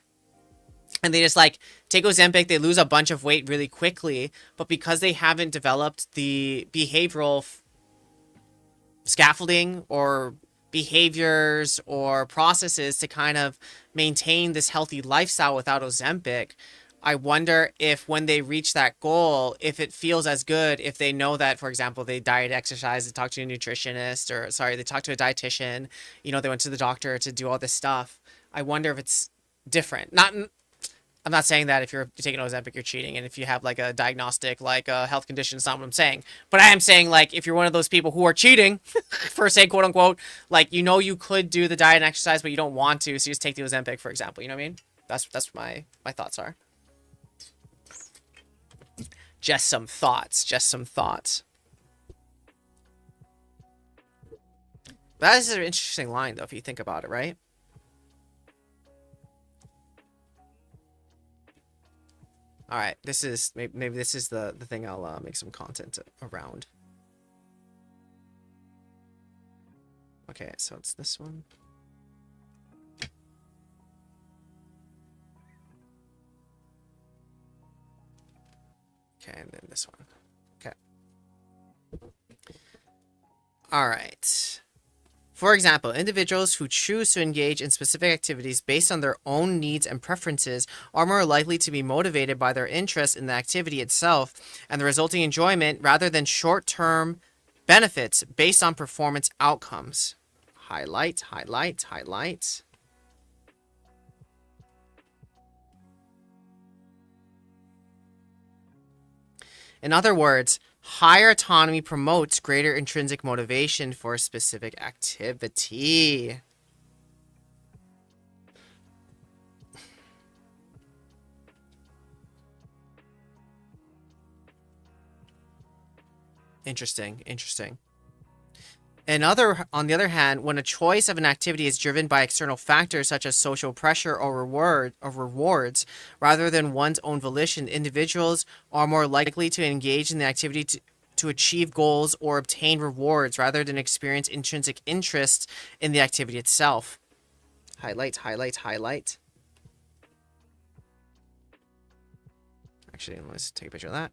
and they just like take Ozempic, they lose a bunch of weight really quickly, but because they haven't developed the behavioral scaffolding or behaviors or processes to kind of maintain this healthy lifestyle without Ozempic, I wonder if when they reach that goal, if it feels as good, if they know that, for example, they diet, exercise, they talk to a nutritionist, or sorry, they talk to a dietitian, you know, they went to the doctor to do all this stuff. I wonder if it's different. I'm not saying that if you're taking Ozempic, you're cheating, and if you have like a diagnostic, like a health condition, it's not what I'm saying. But I am saying, like, if you're one of those people who are cheating, for say, quote unquote, like, you know, you could do the diet and exercise, but you don't want to, so you just take the Ozempic, for example. You know what I mean? That's my thoughts are. Just some thoughts. Just some thoughts. That is an interesting line, though, if you think about it, right? All right, this is maybe this is the thing I'll make some content around. Okay, so it's this one. Okay, and then this one. Okay. All right. For example, individuals who choose to engage in specific activities based on their own needs and preferences are more likely to be motivated by their interest in the activity itself and the resulting enjoyment rather than short-term benefits based on performance outcomes. Highlight, highlight, highlight. In other words, higher autonomy promotes greater intrinsic motivation for a specific activity. Interesting, interesting. On the other hand, when a choice of an activity is driven by external factors such as social pressure or rewards, rather than one's own volition, individuals are more likely to engage in the activity to achieve goals or obtain rewards rather than experience intrinsic interest in the activity itself. Highlight, highlight, highlight. Actually, let's take a picture of that.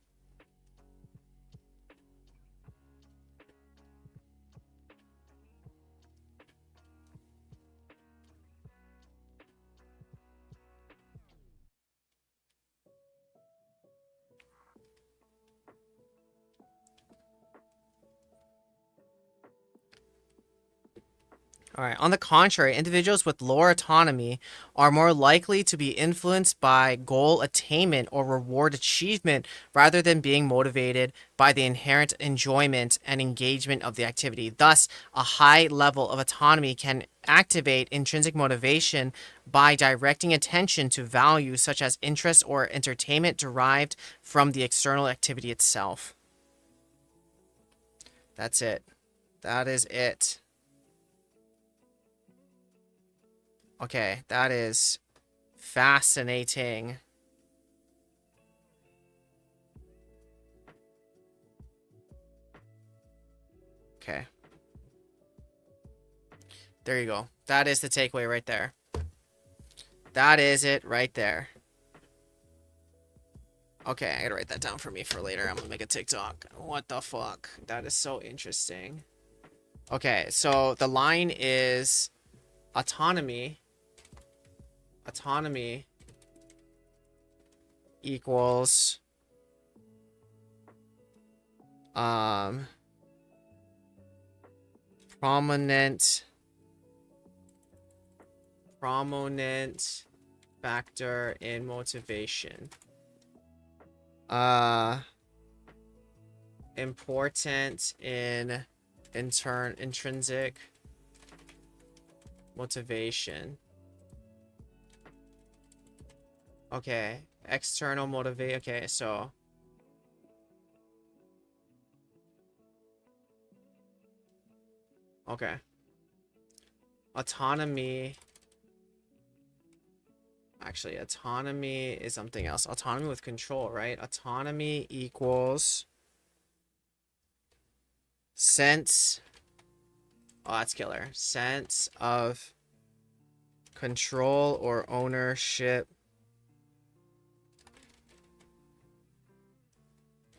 All right. On the contrary, individuals with lower autonomy are more likely to be influenced by goal attainment or reward achievement rather than being motivated by the inherent enjoyment and engagement of the activity. Thus, a high level of autonomy can activate intrinsic motivation by directing attention to values such as interest or entertainment derived from the external activity itself. That's it. That is it. Okay, that is fascinating. Okay. There you go. That is the takeaway right there. That is it right there. Okay, I gotta write that down for me for later. I'm gonna make a TikTok. What the fuck? That is so interesting. Okay, so the line is autonomy equals prominent factor in motivation. Important in intrinsic motivation. Okay, external motivate. Okay, so okay. Autonomy. Actually, autonomy is something else. Autonomy with control, right? Autonomy equals sense. Oh, that's killer. Sense of control or ownership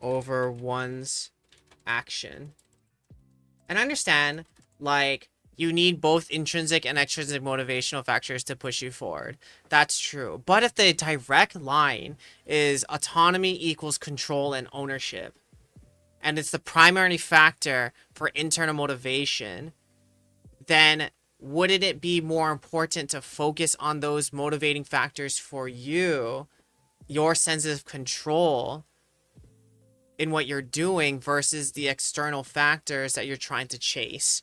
over one's action. And I understand, like, you need both intrinsic and extrinsic motivational factors to push you forward. That's true. But if the direct line is autonomy equals control and ownership, and it's the primary factor for internal motivation, then wouldn't it be more important to focus on those motivating factors for you, your sense of control in what you're doing versus the external factors that you're trying to chase?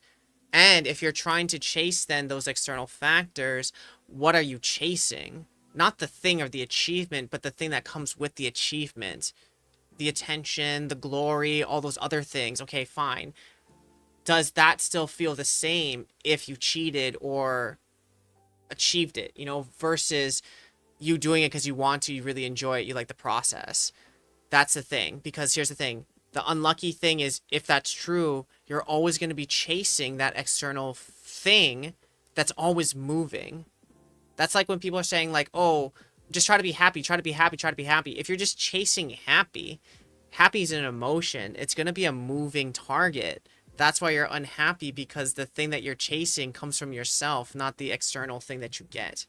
And if you're trying to chase then those external factors, what are you chasing? Not the thing or the achievement, but the thing that comes with the achievement. The attention, the glory, all those other things. Okay, fine. Does that still feel the same if you cheated or achieved it, you know, versus you doing it because you want to, you really enjoy it, you like the process? That's the thing. Because here's the thing. The unlucky thing is, if that's true, you're always going to be chasing that external thing that's always moving. That's like when people are saying, like, oh, just try to be happy, try to be happy, try to be happy. If you're just chasing happy, happy is an emotion. It's going to be a moving target. That's why you're unhappy, because the thing that you're chasing comes from yourself, not the external thing that you get.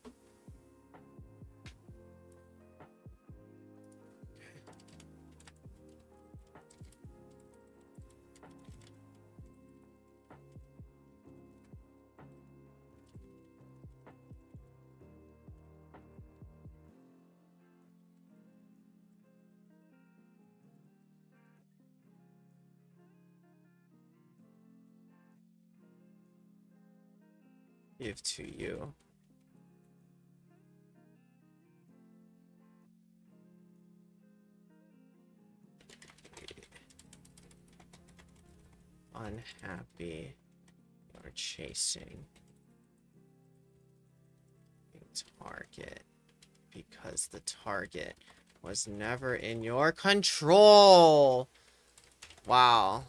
Give to you. Unhappy or chasing a target because the target was never in your control. Wow.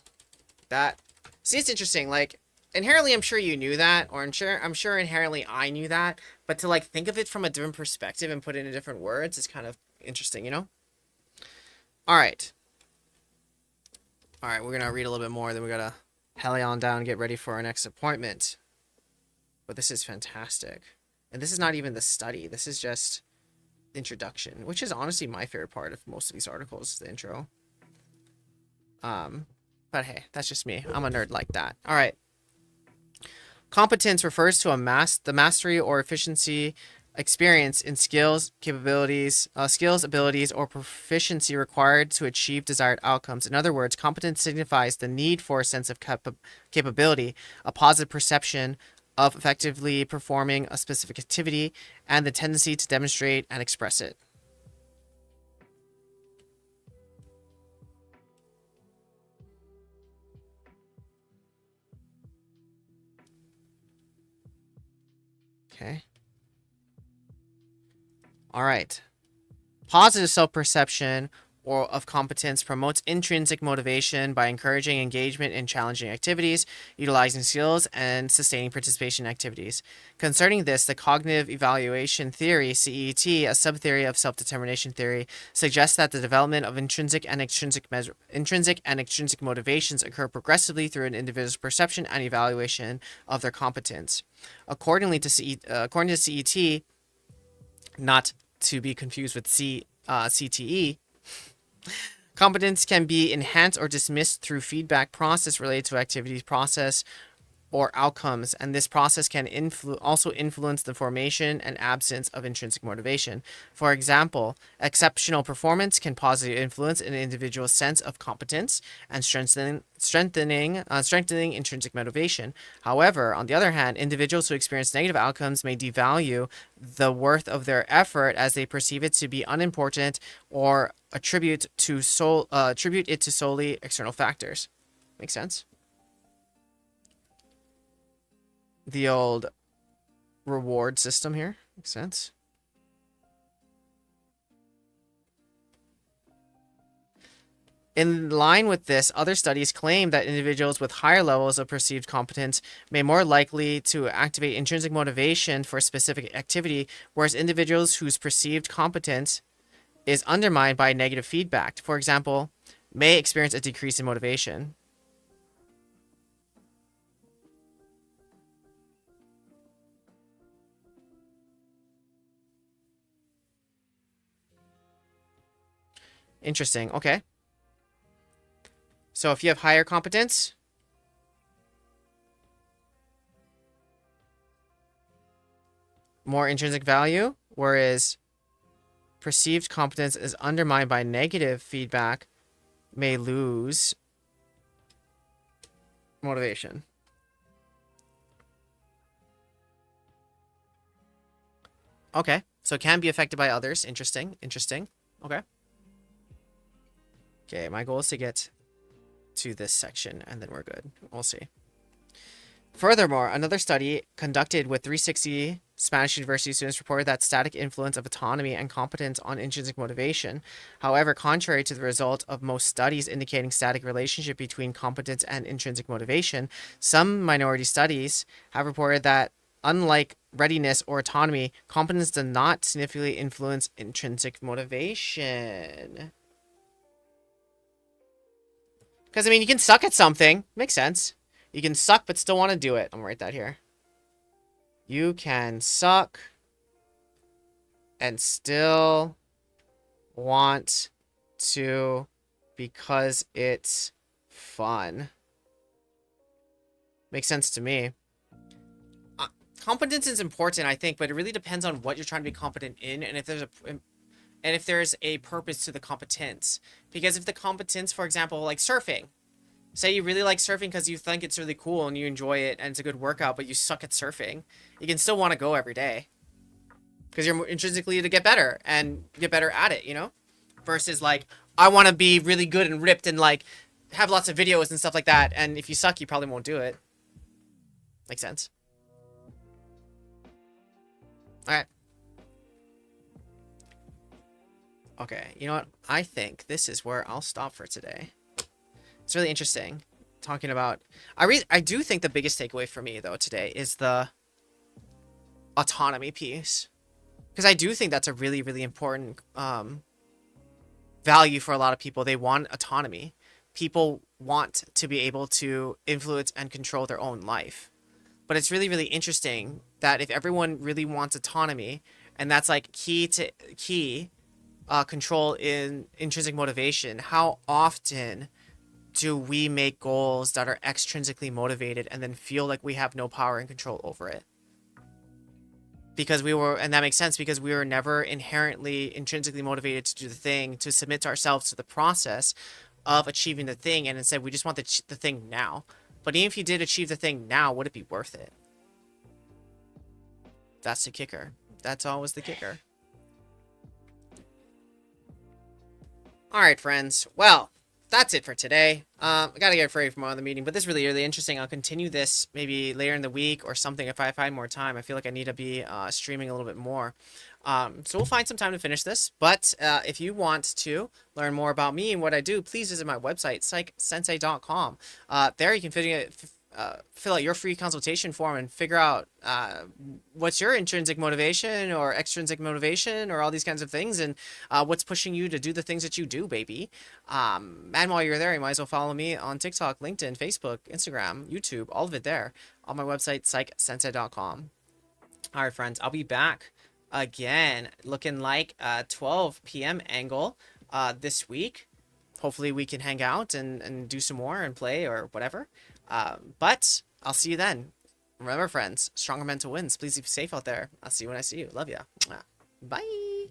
That, see, it's interesting. Like, inherently, I'm sure you knew that, or I'm sure inherently I knew that, but to like think of it from a different perspective and put it in different words is kind of interesting, you know? All right. All right, we're gonna read a little bit more, then we gotta heli on down and get ready for our next appointment. But this is fantastic. And this is not even the study. This is just introduction, which is honestly my favorite part of most of these articles, is the intro. But hey, that's just me. I'm a nerd like that. All right. Competence refers to the mastery or efficiency, experience in skills, abilities, or proficiency required to achieve desired outcomes. In other words, competence signifies the need for a sense of capability, a positive perception of effectively performing a specific activity, and the tendency to demonstrate and express it. Okay. All right. Positive self-perception or of competence promotes intrinsic motivation by encouraging engagement in challenging activities, utilizing skills, and sustaining participation in activities. Concerning this, the cognitive evaluation theory, CET, a subtheory of self-determination theory, suggests that the development of intrinsic and extrinsic motivations occur progressively through an individual's perception and evaluation of their competence. According to CET, not to be confused with CTE, competence can be enhanced or dismissed through feedback process related to activities, process, or outcomes, and this process can also influence the formation and absence of intrinsic motivation. For example, exceptional performance can positively influence an individual's sense of competence and strengthening intrinsic motivation. However, on the other hand, individuals who experience negative outcomes may devalue the worth of their effort as they perceive it to be unimportant or attribute it to solely external factors. Makes sense? The old reward system here. Makes sense. In line with this, other studies claim that individuals with higher levels of perceived competence may more likely to activate intrinsic motivation for a specific activity, whereas individuals whose perceived competence is undermined by negative feedback, for example, may experience a decrease in motivation. Interesting. Okay. So if you have higher competence, more intrinsic value, whereas perceived competence is undermined by negative feedback, may lose motivation. Okay. So it can be affected by others. Interesting. Interesting. Okay. Okay, my goal is to get to this section, and then we're good. We'll see. Furthermore, another study conducted with 360 Spanish university students reported that static influence of autonomy and competence on intrinsic motivation. However, contrary to the result of most studies indicating static relationship between competence and intrinsic motivation, some minority studies have reported that unlike readiness or autonomy, competence does not significantly influence intrinsic motivation. Because, I mean, you can suck at something. Makes sense. You can suck but still want to do it. I'm going to write that here. You can suck and still want to because it's fun. Makes sense to me. Competence is important, I think, but it really depends on what you're trying to be competent in, and if there's a purpose to the competence. Because if the competence, for example, like surfing, say you really like surfing because you think it's really cool and you enjoy it and it's a good workout, but you suck at surfing, you can still want to go every day because you're intrinsically to get better and get better at it, you know? Versus like, I want to be really good and ripped and like have lots of videos and stuff like that, and if you suck, you probably won't do it. Makes sense? Alright. Okay, you know what? I think this is where I'll stop for today. It's really interesting talking about... I do think the biggest takeaway for me, though, today is the autonomy piece. Because I do think that's a really, really important value for a lot of people. They want autonomy. People want to be able to influence and control their own life. But it's really, really interesting that if everyone really wants autonomy, and that's like key control in intrinsic motivation, how often do we make goals that are extrinsically motivated and then feel like we have no power and control over it? Because and that makes sense because we were never inherently intrinsically motivated to do the thing, to submit to ourselves to the process of achieving the thing, and instead we just want the thing now. But even if you did achieve the thing now, would it be worth it? That's the kicker. That's always the kicker. Alright, friends. Well, that's it for today. I gotta get ready for my other meeting, but this is really interesting. I'll continue this maybe later in the week or something if I find more time. I feel like I need to be streaming a little bit more. So we'll find some time to finish this. But if you want to learn more about me and what I do, please visit my website, psychsensei.com. There you can fill out your free consultation form and figure out what's your intrinsic motivation or extrinsic motivation or all these kinds of things, and what's pushing you to do the things that you do, baby. And while you're there, you might as well follow me on TikTok, LinkedIn, Facebook, Instagram, YouTube, all of it there on my website, psychsensei.com. All right, friends, I'll be back again looking like a 12 p.m. angle this week. Hopefully we can hang out and do some more and play or whatever. But I'll see you then. Remember, friends, stronger mental wins. Please be safe out there. I'll see you when I see you. Love ya. Bye.